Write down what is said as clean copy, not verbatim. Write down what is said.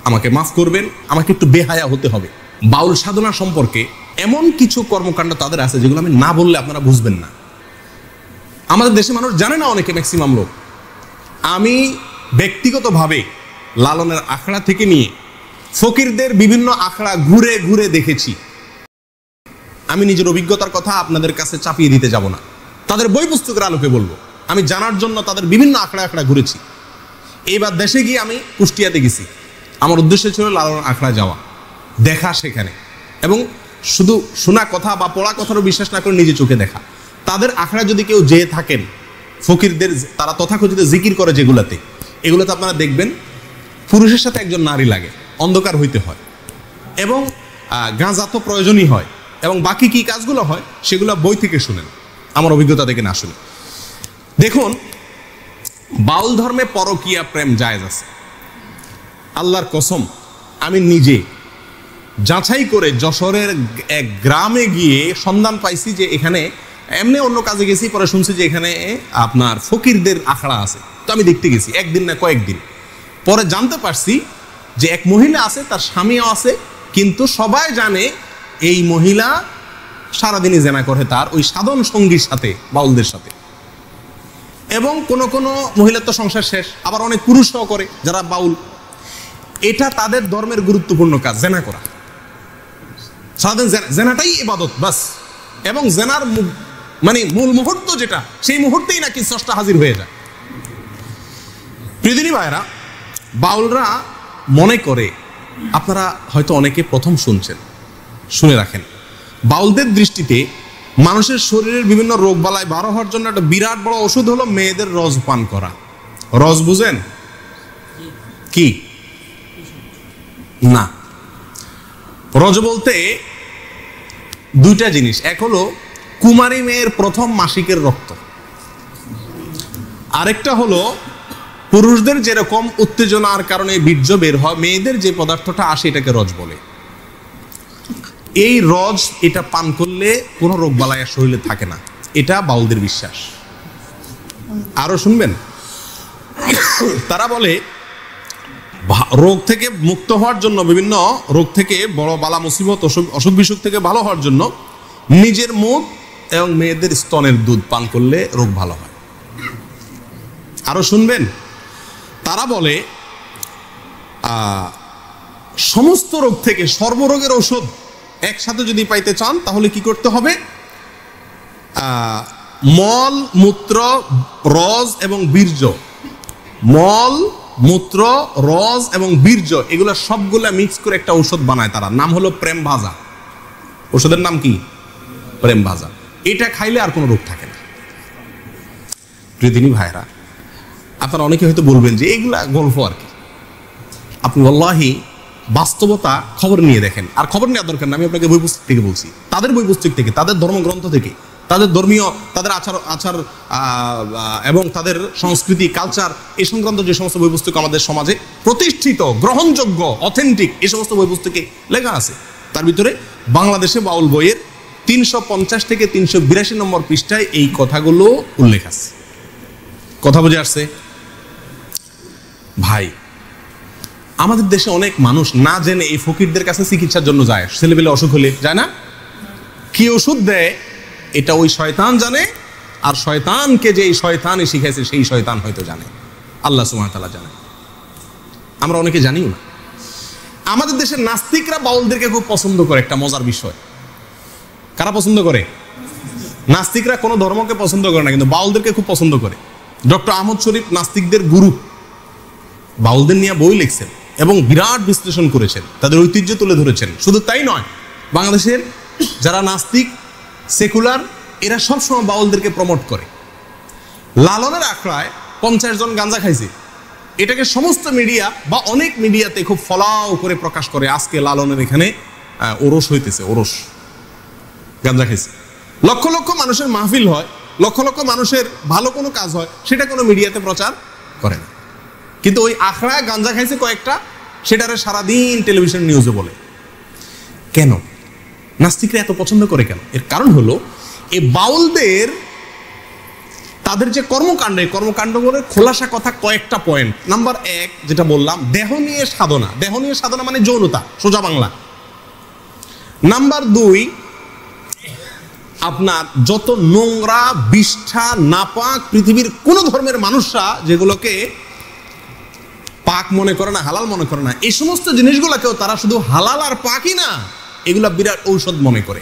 আমাকে মাফ করবেন, আমাকে একটু বেহায়া হতে হবে। বাউল সাধনা সম্পর্কে এমন কিছু কর্মকাণ্ড তাদের আছে যেগুলো আমি না বললে আপনারা বুঝবেন না। আমাদের দেশে মানুষ জানে না, অনেকে ম্যাক্সিমাম লোক। আমি ব্যক্তিগতভাবে লালনের আখড়া থেকে নিয়ে ফকিরদের বিভিন্ন আখড়া ঘুরে ঘুরে দেখেছি। আমি নিজের অভিজ্ঞতার কথা আপনাদের কাছে চাপিয়ে দিতে যাব না, তাদের বই পুস্তকের আলোকে বলবো। আমি জানার জন্য তাদের বিভিন্ন আখড়া আখড়া ঘুরেছি। এইবার দেশে গিয়ে আমি কুষ্টিয়াতে গেছি। আমার উদ্দেশ্য ছিল লালনের আখড়া যাওয়া, দেখা সেখানে, এবং শুধু শোনা কথা বা পড়া কথারও বিশ্বাস না করে নিজে চোখে দেখা। তাদের আখড়া যদি কেউ যেয়ে থাকেন, ফকিরদের তারা তথাকথিত জিকির করে যেগুলাতে, এগুলোতে আপনারা দেখবেন পুরুষের সাথে একজন নারী লাগে, অন্ধকার হইতে হয়, এবং গাঁজা তো প্রয়োজনই হয়, এবং বাকি কি কাজগুলো হয় সেগুলো বই থেকে শুনেন, আমার অভিজ্ঞতা থেকে না শুনে। দেখুন, বাউল ধর্মে পরকীয়া প্রেম জায়েজ আছে। আল্লাহর কসম, আমি নিজে যাচাই করে যশোরের এক গ্রামে গিয়ে সন্ধান পাইছি যে এখানে, এমনি অন্য কাজে গেছি, পরে শুনছি যে এখানে আপনার ফকিরদের আখড়া আছে। তো আমি দেখতে গেছি, একদিন না কয়েকদিন পরে জানতে পারছি যে এক মহিলা আছে, তার স্বামীও আছে, কিন্তু সবাই জানে এই মহিলা সারাদিনই জেনা করে তার ওই সাধন সঙ্গীর সাথে, বাউলদের সাথে। এবং কোন কোন মহিলার তো সংসার শেষ, আবার অনেক পুরুষও করে যারা বাউল। এটা তাদের ধর্মের গুরুত্বপূর্ণ কাজ, জেনা করা। সারাদিন জেনাটাই ইবাদত বাস। এবং জেনার মানে মূল মুহূর্ত যেটা, সেই মুহূর্তেই নাকি স্রষ্টা হাজির হয়ে যায়। প্রিয়দিনী ভাইরা, বাউলরা মনে করে, আপনারা হয়তো অনেকে প্রথম শুনছেন, শুনে রাখেন, বাউলদের দৃষ্টিতে মানুষের শরীরের বিভিন্ন রোগ বালাই ভালো হওয়ার জন্য একটা বিরাট বড় ওষুধ হলো মেয়েদের রস পান করা। রস বুঝেন কি? না, রজ বলতে দুইটা জিনিস। এক হলো কুমারী মেয়ের প্রথম মাসিকের রক্ত, আরেকটা হলো পুরুষদের যেরকম উত্তেজনার কারণে বীর্য বের হয়, মেয়েদের যে পদার্থটা আসে এটাকে রজ বলে। এই রজ, এটা পান করলে কোনো রোগ বালাই শরীরে থাকে না, এটা বাউলদের বিশ্বাস। আরো শুনবেন, তারা বলে রোগ থেকে মুক্ত হওয়ার জন্য, বিভিন্ন রোগ থেকে, বড় বালা মুসিবত, অসুখ বিসুখ থেকে ভালো হওয়ার জন্য নিজের মুখ এবং মেয়েদের স্তনের দুধ পান করলে রোগ ভালো হয়। আরো শুনবেন, তারা বলে সমস্ত রোগ থেকে সর্বরোগের ঔষধ একসাথে যদি পাইতে চান তাহলে কি করতে হবে? মল, মূত্র, রজ এবং বীর্য, মল, মূত্র, রজ এবং বীর্য, এগুলো সবগুলা মিক্স করে একটা ঔষধ বানায় তারা, নাম হলো প্রেম ভাজা। ওষুধের নাম কি? প্রেম ভাজা। এটা খাইলে আর কোনো রোগ থাকে না। প্রিয়দিনী ভাইরা, আপনারা অনেকে হয়তো বলবেন যে এগুলা গল্প আর কি। আপনি আল্লাহি বাস্তবতা খবর নিয়ে দেখেন, আর খবর নেওয়ার দরকার না, আমি আপনাকে বই পুস্তক থেকে বলছি, তাদের বই পুস্তক থেকে, তাদের ধর্মগ্রন্থ থেকে, তাদের ধর্মীয়, তাদের আচার এবং তাদের সংস্কৃতি, কালচার, এই সংক্রান্ত যে সমস্ত বই পুস্তক আমাদের সমাজে প্রতিষ্ঠিত, গ্রহণযোগ্য, অথেন্টিক, এই সমস্ত বই পুস্তকে লেখা আছে। তার ভিতরে বাংলাদেশে বাউল বইয়ের 350 থেকে 382 নম্বর পৃষ্ঠায় এই কথাগুলো উল্লেখ আছে। কথা বুঝে আসছে ভাই? আমাদের দেশে অনেক মানুষ না জেনে এই ফকিরদের কাছে চিকিৎসার জন্য যায়। ছেলেবেলে অসুখ হলে যায় না, কি ওষুধ দেয় এটা ওই শয়তান জানে, আর শয়তানকে যে এই শয়তানই শিখাইছে সেই শয়তান হয়তো জানে, আল্লাহ সুবহানাহু ওয়া তাআলা জানে, আমরা অনেকে জানিও না। আমাদের দেশের নাস্তিকরা বাউলদেরকে খুব পছন্দ করে, একটা মজার বিষয়। কারা পছন্দ করে? নাস্তিকরা কোনো ধর্মকে পছন্দ করে না, কিন্তু বাউলদেরকে খুব পছন্দ করে। ডক্টর আহমদ শরীফ নাস্তিকদের গুরু, বাউলদের নিয়ে বই লিখছেন এবং বিরাট বিশ্লেষণ করেছেন, তাদের ঐতিহ্য তুলে ধরেছেন। শুধু তাই নয়, বাংলাদেশের যারা নাস্তিক, সেকুলার, এরা সবসময় বাউলদেরকে প্রমোট করে। লালনের আখড়ায় 50 জন গাঁজা খাইছে, এটাকে সমস্ত মিডিয়া বা অনেক মিডিয়াতে খুব ফলাও করে প্রকাশ করে, আজকে লালনের এখানে ওরস হইতেছে, ওরস, গাঁজা খাইছে। লক্ষ লক্ষ মানুষের মাহফিল হয়, লক্ষ লক্ষ মানুষের ভালো কোনো কাজ হয়, সেটা কোনো মিডিয়াতে প্রচার করে না। কিন্তু ওই আখড়ায় গাঁজা খাইছে কয়েকটা, সেটারে সারাদিন টেলিভিশন নিউজে বলে। কেন নাস্তিকরা এত পছন্দ করে কেন? এর কারণ হলো এই বাউলদের তাদের যে কর্মকাণ্ড, এই কর্মকাণ্ড করে খোলাসা কথা কয়েকটা পয়েন্ট। নাম্বার 1 যেটা বললাম, দেহ নিয়ে সাধনা। দেহ নিয়ে সাধনা মানে যৌনতা, সোজা বাংলা। নাম্বার 2, আপনার যত নোংরা, বিষ্ঠা, নাপাক পৃথিবীর কোন ধর্মের মানুষরা যেগুলোকে পাক মনে করে না, হালাল মনে করে না, এই সমস্ত জিনিসগুলোকেও তারা শুধু হালাল আর পাকই না, এগুলা বিরাট ঔষধ মনে করে।